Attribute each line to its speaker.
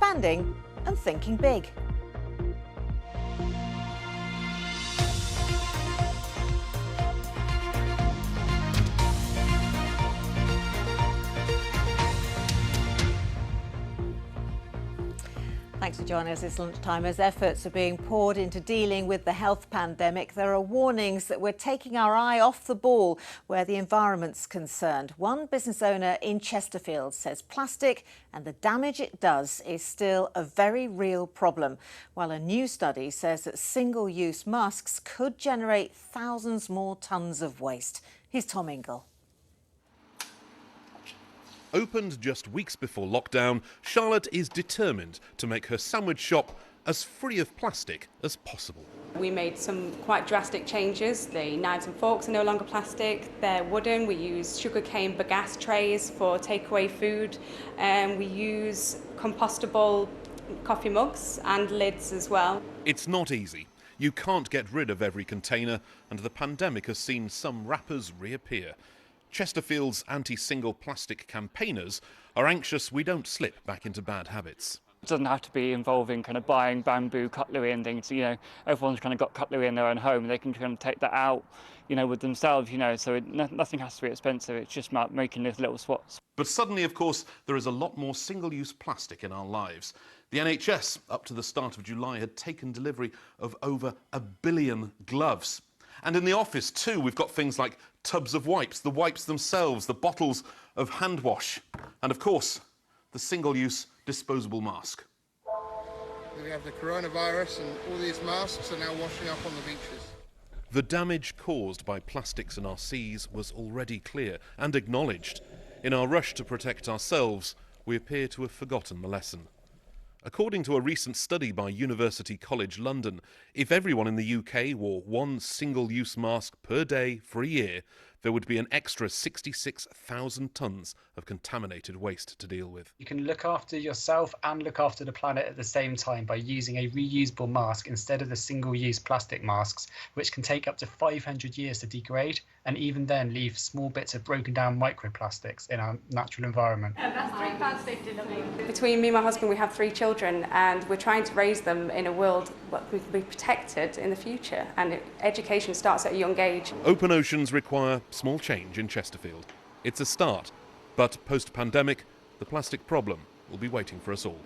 Speaker 1: expanding and thinking big. Thanks for joining us this lunchtime. As efforts are being poured into dealing with the health pandemic, there are warnings that we're taking our eye off the ball where the environment's concerned. One business owner in Chesterfield says plastic and the damage it does is still a very real problem, while a new study says that single-use masks could generate thousands more tonnes of waste. Here's Tom Ingall.
Speaker 2: Opened just weeks before lockdown, Charlotte is determined to make her sandwich shop as free of plastic as possible.
Speaker 3: We made some quite drastic changes. The knives and forks are no longer plastic, they're wooden. We use sugarcane bagasse trays for takeaway food, and we use compostable coffee mugs and lids as well.
Speaker 2: It's not easy. You can't get rid of every container, and the pandemic has seen some wrappers reappear. Chesterfield's anti-single plastic campaigners are anxious we don't slip back into bad habits.
Speaker 4: It doesn't have to be involving kind of buying bamboo cutlery and things. You know, everyone's kind of got cutlery in their own home. They can kind of take that out, you know, with themselves. You know, so nothing has to be expensive. It's just about making those little swaps. But
Speaker 2: suddenly, of course, there is a lot more single-use plastic in our lives. The NHS, up to the start of July, had taken delivery of over 1 billion gloves. And in the office, too, we've got things like tubs of wipes, the wipes themselves, the bottles of hand wash, and, of course, the single-use disposable mask.
Speaker 5: We have the coronavirus and all these masks are now washing up on the beaches.
Speaker 2: The damage caused by plastics in our seas was already clear and acknowledged. In our rush to protect ourselves, we appear to have forgotten the lesson. According to a recent study by University College London, if everyone in the UK wore one single-use mask per day for a year, there would be an extra 66,000 tonnes of contaminated waste to deal with.
Speaker 6: You can look after yourself and look after the planet at the same time by using a reusable mask instead of the single-use plastic masks, which can take up to 500 years to degrade and even then leave small bits of broken down microplastics in our natural environment.
Speaker 3: That's £3.50. Between me and my husband, we have 3 children, and we're trying to raise them in a world that will be protected in the future, and education starts at a young age.
Speaker 2: Open oceans require small change in Chesterfield. It's a start, but post-pandemic, the plastic problem will be waiting for us all.